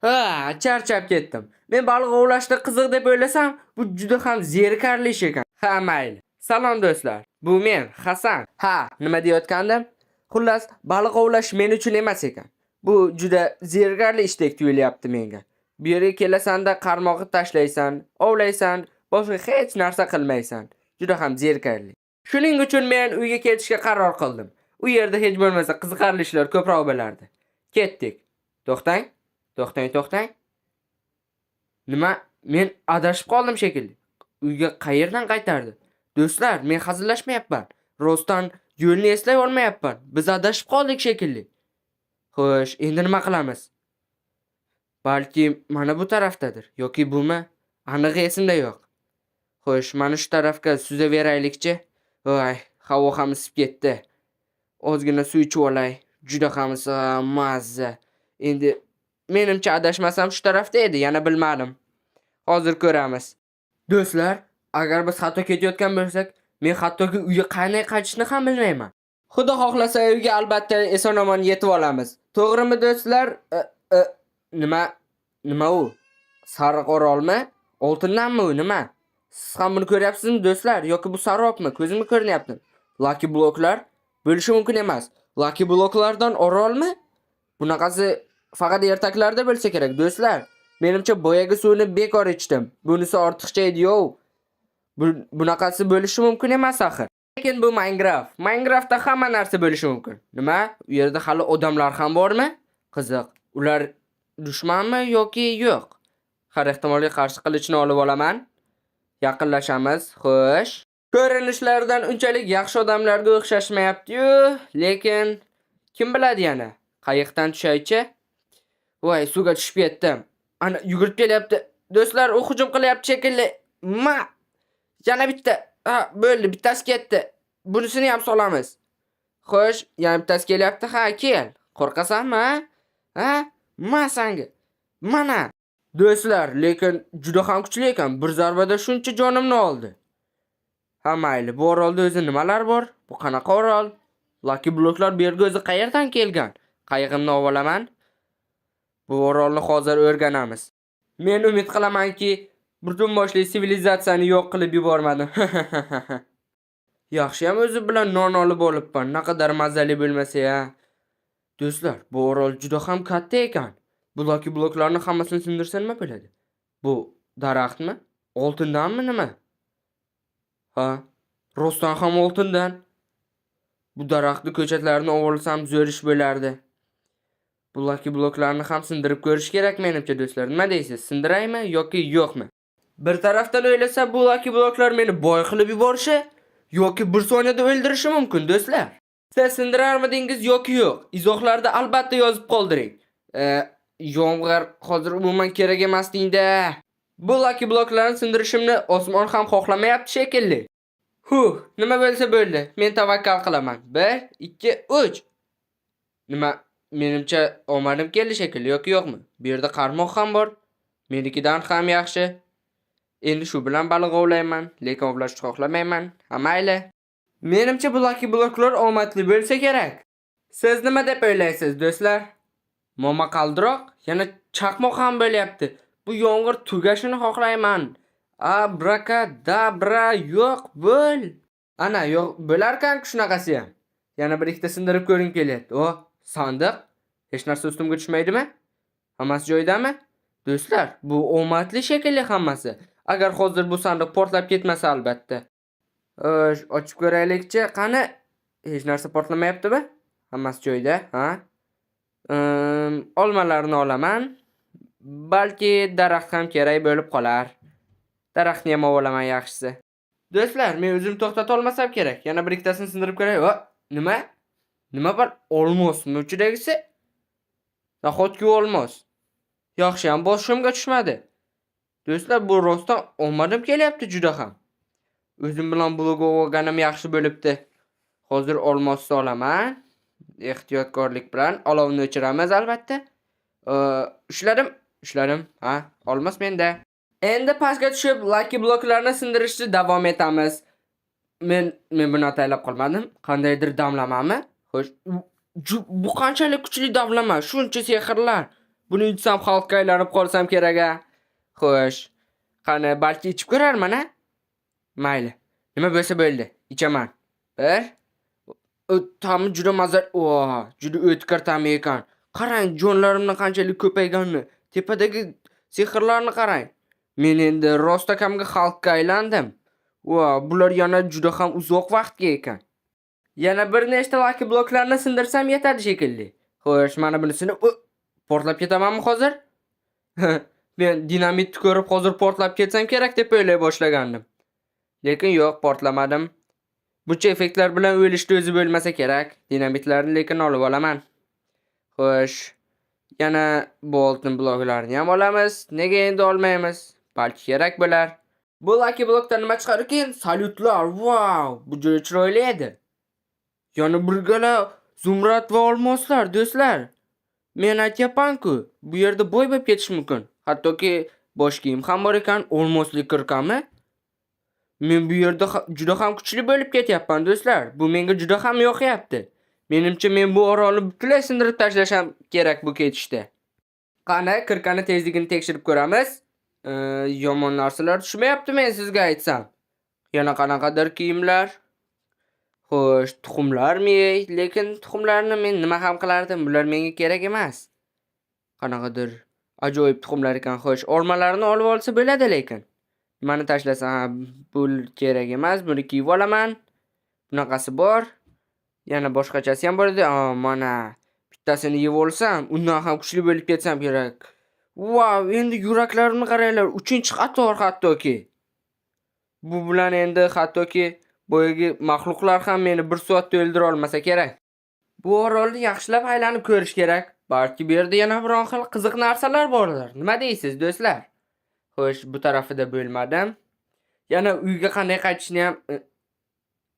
Ha, charchab ketdim. Men baliq ovlashda qiziq deb o'ylasam, bu juda ham zerikarli ish ekan. Ha, mayli. Salom do'stlar. Bu men, Hasan. Ha, nima deyotgandim? Xullas, baliq ovlash men uchun emas ekan. Bu juda zerikarli ishdek tuyulyapti menga. Bu yerga kelasanda qarmoqni tashlaysan, ovlaysan, boshqa hech narsa qilmaysan. Juda ham zerikarli. Shuning uchun men uyga ketishga qaror qildim. U yerda hech bo'lmasa qiziqarli ishlar ko'proq bo'lardi. Ketdik. To'xtang. To'xtang. Nima? Men adashib qoldim shekilli. Uyga qayerdan qaytardi? Do'stlar, men hazillashmayapman. Rostdan yo'lni eslay olmayapman. Biz adashib qoldik shekilli. Xo'sh, endi nima qilamiz? Balki mana bu tarafdadir yoki bumi? Aniq esimda yo'q. Xo'sh, mana shu tarafga suzaveraylikchi. Voy, havo ham isib ketdi. Ozgina suv ichib olay. Juda ham mazza. Endi menimcha adashmasam shu tarafda edi, yana bilmadim. Hozir ko'ramiz. Do'stlar, agar biz xato ketayotgan bo'lsak, men hattoki uyga qanday qaytishni ham bilmayman. Xudo xohlasa uyga albatta eson-omon yetib olamiz. To'g'rimi do'stlar? Nima u? Sariq orolmi? Oltindanmi u nima? Siz ham buni ko'ryapsizmi do'stlar yoki bu sarobmi? Ko'zimga ko'rinyapti. Lucky bloklar bo'lishi mumkin emas. Lucky bloklardan orolmi? Bunaqasi faqat ertaklarda bo'lsa kerak do'stlar. Menimcha boyagi suvni bekor ichdim. Bunisi ortiqcha edi-yo. Bunaqasi bo'lishi mumkin emas axir. Lekin bu Minecraft. Minecraftda hamma narsa bo'lishi mumkin. Nima? U yerda hali odamlar ham bormi? Qiziq. Ular dushmanmi yoki yo'q? Har ehtimolga qarshi qilichni olib olaman. Yaqinlashamiz. Xo'sh. Ko'rinishlardan unchalik yaxshi odamlarga o'xshashmayapti-yu, lekin kim biladi yana? Qayiqdan tushaychi. Voy, suvga tushib ketdim. Ana yugurib kelyapti. Do'stlar, u hujum qilyapti shekilli. Yana bitta. Ha, bo'ldi, bittasi ketdi. Bunisini ham solamiz. Xo'sh, yana bittasi kelyapti. Ha, kel. Qo'rqasanmi? Ha? Sanga. Mana. Do'stlar, lekin juda ham kuchli ekan. Bir zarbada shuncha jonimni oldi. Ha, mayli. Bu orolda o'zi nimalar bor? Bu qanaqa orol? Lucky bloklar bu yerga o'zi qayerdan kelgan? Qayig'imni olib olaman. Bu orolni hozir o'rganamiz. Men umid qilamanki, butun boshli sivilizatsiyani yo'q qilib yubormadim. Yaxshi ham o'zi bilan non olib olibman. Naqadar mazali bo'lmasa-ya. Do'stlar, bu orol juda ham katta ekan. Bu Lucky bloklarni hammasini sindirsa nima bo'ladi? Bu daraxtmi? Oltindanmi nima? Ha, rostdan ham oltindan. Bu daraxtni ko'chatlarini olsam zo'r ish bo'lardi. Bu Lucky bloklarni ham sindirib ko'rish kerak menimcha do'stlar. Nima deysiz? Sindiraymi yoki yo'qmi? Bir tarafdan o'ylasa bu Lucky bloklar meni boy qilib yuborishi yoki bir soniyada o'ldirishi mumkin do'stlar. Siz sindirarmidingiz yoki yo'q? Izohlarda albatta yozib qoldiring. Yomg'ir hozir umuman kerak emasdingda. Bu Lucky bloklarni sindirishimni osmon ham xohlamayapti shekilli. Nima bo'lsa bo'ldi. Men tavakkal qilaman. 1, 2, 3. Nima? Menimcha omadim keldi shekilli yoki yo'qmi? Bu yerda qarmoq ham bor. Menikidan ham yaxshi. Endi shu bilan baliq ovlayman, lekin ovlashni xohlamayman. Ha, mayli. Menimcha bu Lucky bloklar omadli bo'lsa kerak. Siz nima deb o'ylaysiz do'stlar? Moma qaldiroq, yana chaqmoq ham bo'lyapti. Bu yomg'ir tugashini xohlayman. Abrakadabra yo'q bo'l. Ana yo'q bo'larkan shunaqasi ham. Yana bir ikkita sindirib ko'ring kelyapti. Sandiq. Hech narsa ustimga tushmaydimi? Hammasi joyidami? Do'stlar, bu omadli shekilli hammasi. Agar hozir bu sandiq portlab ketmasa albatta. Ochib ko'raylikchi. Qani? Hech narsa portlamayaptimi? Hammasi joyida, ha? Olmalarni olaman. Balki daraxt ham kerak bo'lib qolar. Daraxtni ham olaman yaxshisi. Do'stlar, men o'zim to'xtata olmasam kerak. Yana bir ikkitasini sindirib ko'ray. Nima? Nima bor? Olmosmi uchidagisi? Nahotki olmos. Yaxshi ham boshimga tushmadi. Do'stlar, bu rostdan omadim kelyapti juda ham. O'zim bilan blog olganim yaxshi bo'libdi. Hozir olmosni olaman. Ehtiyotkorlik bilan olovni o'chiramiz albatta. Ushladim. Ha, olmos menda. Endi pastga tushib Lucky bloklarni sindirishni davom etamiz. Men buni ataylab qolmadim. Qandaydir damlamami? Xo'sh, bu qanchalik kuchli damlama? Shuncha sehrlar. Buni ichsam xalqqa aylanib qolsam kerak-a. Xo'sh. Qani, balki ichib ko'rarman-a? Mayli. Nima bo'lsa bo'ldi, ichaman. Bir. Ta'mi juda mazza, juda o'tkir ta'mi ekan. Qarang, jonlarimning qanchalik ko'payganini. Tepadagi sehrlarni qarang. Men endi rostakamga xalqqa aylandim. Bular yana juda ham uzoq vaqtga ekan. Yana bir nechta lucky bloklarni sindirsam yetadi shekilli. Xo'sh, mana bunisini portlab ketamanmi hozir? Men dinamitni ko'rib hozir portlab ketsam kerak deb o'ylay boshlagandim. Lekin yo'q, portlamadim. Buncha effektlar bilan o'lishni o'zi bo'lmasa kerak. Dinamitlarni lekin olib olaman. Xo'sh, yana bu oltin bloklarni ham olamiz. Nega endi olmaymiz? Balki kerak bo'lar. Bu lucky blokdan nima chiqar ekan? Salyutlar. Bu juda chiroyli edi. Yana birgala zumrad va olmoslar, do'stlar. Men aytayapman-ku, bu yerda boy bo'lib ketish mumkin. Hattoki bosh kiyim ham bor ekan, olmosli kirqami? Men bu yerda juda ham kuchli bo'lib ketyapman, do'stlar. Bu menga juda ham yoqyapti. Menimcha men bu orolni butunlay sindirib tashlasham kerak bu ketishda. Qani, kirqani tezligini tekshirib ko'ramiz. Yomon narsalar tushmayapti men sizga aytsam. Yana qanaqadir kiyimlar. Xo'sh, tuxumlarmi? Lekin tuxumlarni men nima ham qilardim? Bular menga kerak emas. Qanaqadir ajoyib tuxumlar ekan. Xo'sh, olmalarni olib olsa bo'ladi lekin. Nimani tashlasam, bu kerak emas. Buni kiyib olaman. Bunaqasi bor. Yana boshqachasi ham bor edi. Mana bittasini yeb olsam, undan ham kuchli bo'lib ketsam kerak. Endi yuraklarimni qaranglar, 3-qator hattoki. Bu bilan endi hattoki boyagi maxluqlar ham meni 1 soatda o'ldira olmasa kerak. Bu orolni yaxshilab aylanib ko'rish kerak. Balki bu yerda yana biron xil qiziq narsalar bordir. Nima deysiz, do'stlar? Xo'sh, bu tarafida bo'lmadim. Yana uyga qanday qaytishni ham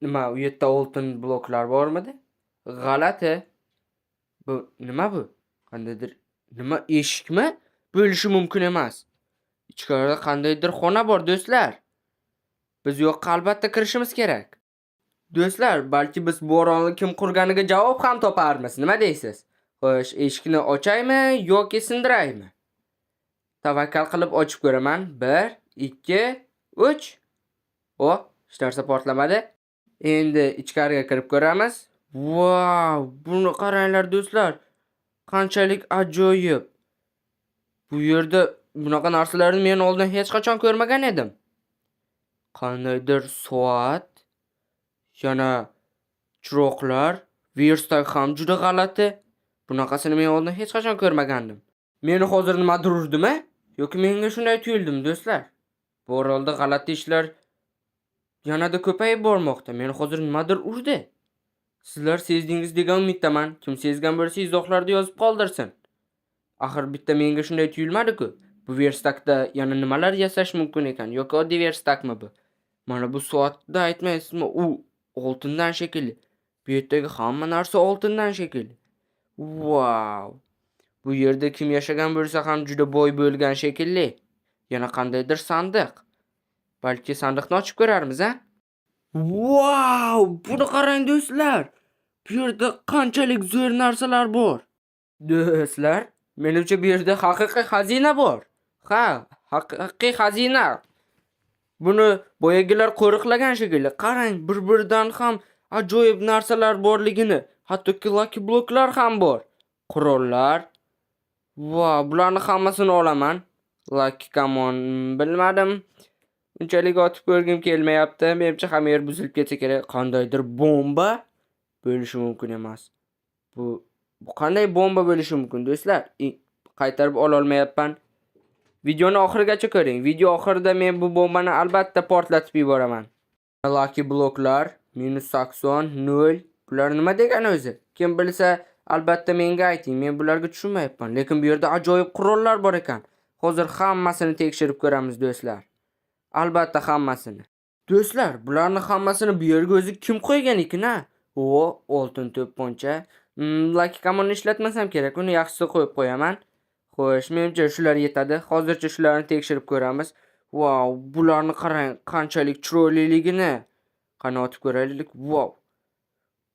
nima, u yerda oltin bloklar bormidi? G'alati. Bu nima bu? Qandaydir nima, eshikmi? Bo'lishi mumkin emas. Ichkarida qandaydir xona bor, do'stlar. Biz yo'qqa albatta kirishimiz kerak. Do'stlar, balki biz bu orolni kim qurganiga javob ham toparmiz. Nima deysiz? Xo'sh, eshikni ochaymi yoki sindiraymi? Tavakkal qilib ochib ko'raman. 1, 2, 3. Hech narsa portlamadi. Endi ichkariga kirib ko'ramiz. Buni qaranglar, do'stlar. Qanchalik ajoyib. Bu yerda bunaqa narsalarni men oldin hech qachon ko'rmagan edim. Qandaydir soat, yana chiroqlar, verstak ham juda g'alati. Bunaqasini men oldin hech qachon ko'rmagandim. Meni hozir nimadir urdimi? Yoki menga shunday tuyuldimi, do'stlar? Bu orolda g'alati ishlar yanada ko'payib bormoqda. Meni hozir nimadir urdi. Sizlar sezdingiz degan umiddaman. Kim sezgan bo'lsa izohlarda yozib qoldirsin. Axir bitta menga shunday tuyulmadi-ku. Bu verstakda yana nimalar yasash mumkin ekan? Yoki oddiy verstakmi bu? Mana bu soatda aytmaysizmi? U oltindan shekilli. Bu yerdagi hamma narsa oltindan shekilli. Bu yerda kim yashagan bo'lsa ham juda boy bo'lgan shekilli. Yana qandaydir sandiq. Balki sandiqni ochib ko'rarmiz, ha? Buni qarang, do'stlar. Bu yerda qanchalik zo'r narsalar bor. Do'stlar, menimcha bu yerda haqiqiy xazina bor. Haqiqiy xazina. Buni boyagilar qo'riqlagan shekilli. Qarang, bir-biridan ham ajoyib narsalar borligini, hattoki lucky bloklar ham bor. Qurollar. Bularni hammasini olaman. Lucky kamon bilmadim. Unchalik otib ko'rgim kelmayapti. Menimcha ham yer buzilib ketsa kerak. Qandaydir bomba bo'lishi mumkin emas. Bu qanday bomba bo'lishi mumkin, do'stlar? Qaytarib ola olmayapman. Videoni oxirigacha ko'ring. Video oxirida men bu bombani albatta portlatib yuboraman. Lucky bloklar -80, 0. Bular nima degani o'zi? Kim bilsa, albatta menga ayting. Men bularga tushunmayapman. Lekin bu yerda ajoyib qurollar bor ekan. Hozir hammasini tekshirib ko'ramiz, do'stlar. Albatta hammasini. Do'stlar, bularni hammasini bu yerga o'zi kim qo'ygan ekan-a? Oltin to'pponcha. Lucky kamonni ishlatmasam kerak. Uni yaxshisi qo'yib qo'yaman. Xo'sh, menimcha shular yetadi. Hozircha shularni tekshirib ko'ramiz. Bularni qarang, qanchalik chiroyliligini. Qani otib ko'raylik.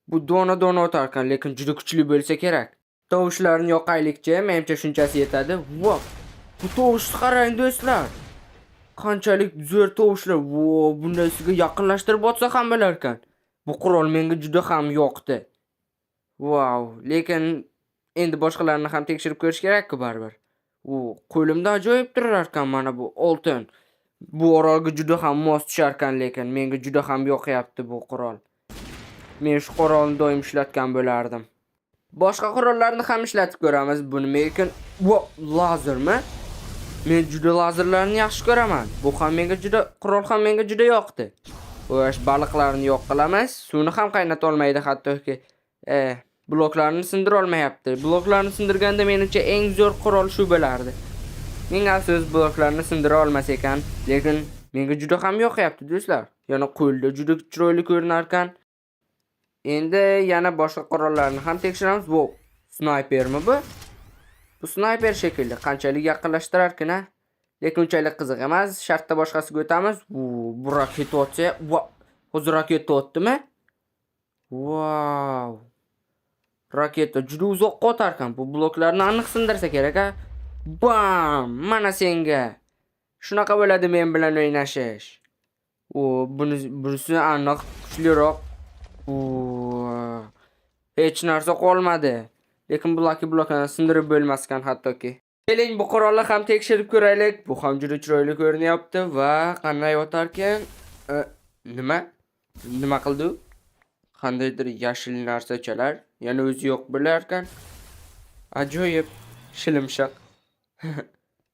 Bu dona-dona o'tar ekan, lekin juda kuchli bo'lsa kerak. Tovushlarni yoqaylikchi, menimcha shunchasi yetadi. Vop. Bu tovushni qarang do'stlar. Qanchalik zo'r tovushlar. Vo, bundaysiga yaqinlashtirib otsa ham bo'lar ekan. Bu qurol menga juda ham yoqdi. Wow, lekin endi boshqalarni ham tekshirib ko'rish kerak-ku baribir. Qo'limda ajoyib turar ekan mana bu oltin. Bu orolga juda ham mos tushar ekan, lekin menga juda ham yoqyapti bu qurol. Men shu qurolni doim ishlatgan bo'lardim. Boshqa qurollarni ham ishlatib ko'ramiz. Buni lekin lazermi? Men juda lazerlarni yaxshi ko'raman. Bu ham menga juda qurol ham menga juda yoqdi. O'sh baliqlarni yo'q qilamiz. Suvni ham qaynata olmaydi hattoki. Bloklarni sindira olmayapti. Bloklarni sindirganda menimcha eng zo'r qurol shu bo'lardi. Ming afsus bloklarni sindira olmas ekan, lekin menga juda ham yoqyapti do'stlar. Yana qo'lda juda chiroyli ko'rinar ekan. Endi yana boshqa qurollarni ham tekshiramiz. Bu snaypermi bu? Bu snayper shekilli. Qanchalik yaqinlashtirar ekan, lekin unchalik qiziq emas. Shartda boshqasiga o'tamiz. Bu raketa otsa, hozir raketa otdimi? Wow. Raketa juda uzoqqa otar ekan. Bu bloklarni aniq sindirsa kerak-a? Bam! Mana senga. Shunaqa bo'ladi men bilan o'ynashish. Bunisi aniq kuchliroq. Hech narsa qolmadi. Lekin bu lucky bloklarni sindirib bo'lmaskan hattoki. Keling, bu qurolni ham tekshirib ko'raylik. Bu ham juda chiroyli ko'rinyapti va qanday otar ekan? Nima qildi u? Qandaydir yashil narsachalar, yana o'zi yo'q bo'lar ekan. Ajoyib, shilimshiq.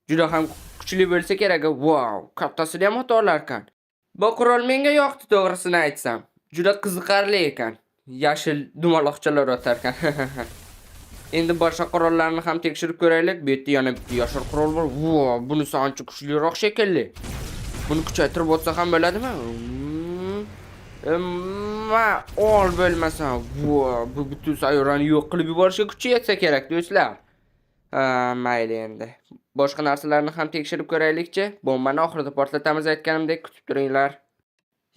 Juda ham kuchli bo'lsa kerak. Wow, kattasini ham olar ekan. Bu qurol menga yoqdi, to'g'risini aytsam. Juda qiziqarli ekan. Yashil dumaloqchalar otar ekan. Endi boshqa qurollarni ham tekshirib ko'raylik. Bu yerda yana bitta yashil qurol bor. Wow, bunisi ancha kuchliroq shekilli. Buni kuchaytirib otsa ham bo'ladimi? Ol bo'lmasa, bu butun sayyorani yo'q qilib yuborishga kuchi yetsa kerak do'stlar. Mayli endi. Boshqa narsalarni ham tekshirib ko'raylikchi. Bombani oxirida portlatamiz aytganimdek kutib turinglar.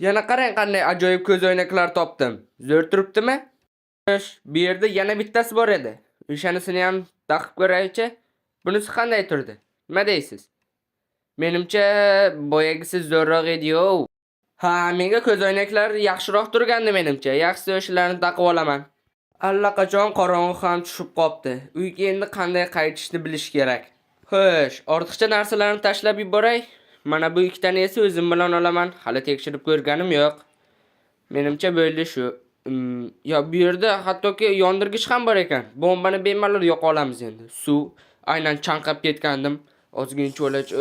Yana qarang qanday ajoyib ko'zoynaklar topdim. Zo'r turibdimi? Bu yerda yana bittasi bor edi. O'shanisini ham taqib ko'raychi. Bunisi qanday turdi? Nima deysiz? Menimcha boyagisi zo'rroq edi-yo. Menga ko'zoynaklar yaxshiroq turgandi menimcha. Yaxshisi o'shalarni taqib olaman. Allaqachon qorong'i ham tushib qopti. Uyga endi qanday qaytishni bilish kerak. Xo'sh, ortiqcha narsalarni tashlab yuboray. Mana bu ikkitani esa o'zim bilan olaman. Hali tekshirib ko'rganim yo'q. Menimcha bo'ldi shu. Bu yerda hattoki yondirgich ham bor ekan. Bombani bemalol yoqa olamiz endi. Suv aynan chanqab ketgandim. Ozgina cho'lach.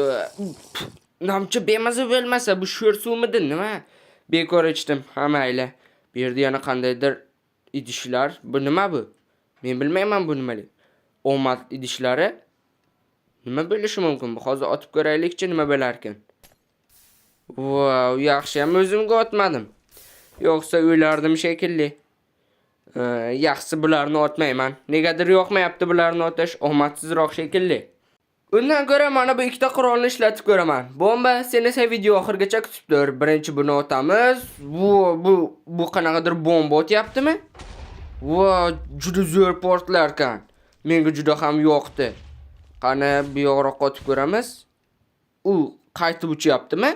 Namcha bemaza bo'lmasa bu sho'r suvmidi nima? Bekor ichdim. Mayli. Bu yerda yana qandaydir idishlar. Bu nima bu? Men bilmayman bu nimalik. Omad idishlari. Nima bo'lishi mumkin? Bu hozir otib ko'raylikchi nima bo'lar ekan. Wow, yaxshi ham o'zimga otmadim. Yo'qsa o'ylardim shekilli. Yaxshi bularni otmayman. Negadir yoqmayapti bularni otish, omadsizroq shekilli. Undan ko'ra mana bu ikkita qurolni ishlatib ko'raman. Bomba, sen esa video oxirigacha kutib tur. Birinchi buni otamiz. Bu qanaqadir bomba otyaptimi? Juda zo'r portlar ekan. Menga juda ham yoqdi. Qani bu yoqroqqa otib ko'ramiz. Qaytib uchyaptimi?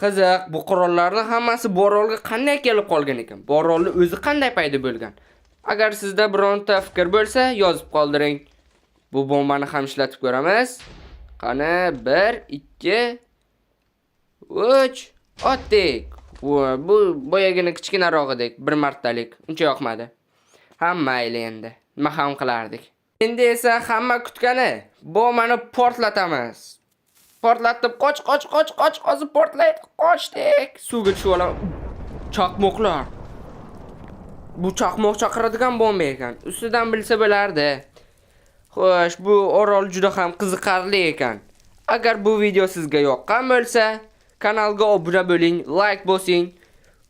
Qiziq, bu qurollarning hammasi Borolga qanday kelib qolgan ekan? Borolni o'zi qanday paydo bo'lgan? Agar sizda bironta fikr bo'lsa, yozib qoldiring. Bu bombani ham ishlatib ko'ramiz. Qani 1, 2, 3, otdik. Bu boyagina kichkinarog'idek, bir martalik. Uncha yoqmadi. Mayli endi. Nima ham qilardik. Endi esa hamma kutgani bombani portlatamiz. Portlatib, qoch, hozir portlaydi. Qochdik. Suvga tushib olaman. Chaqmoqlar. Bu chaqmoq chaqiradigan bomba ekan. Ustidan bilsa bo'lardi. Xo'sh, bu orol juda ham qiziqarli ekan. Agar bu video sizga yoqqan bo'lsa, kanalga obuna bo'ling, like bosing.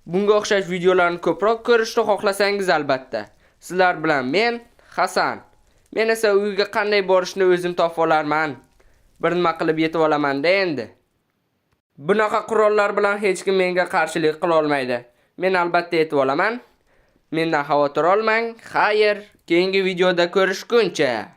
Bunga o'xshash videolarni ko'proq ko'rishni xohlasangiz albatta. Sizlar bilan men Hasan. Men esa uyga qanday borishni o'zim topib olarman. Bir nima qilib yetib olaman-da endi. Bunaqa qurollar bilan hech kim menga qarshilik qila olmaydi. Men albatta yetib olaman. Mendan xavotir olmang. Xayr, keyingi videoda ko'rishguncha.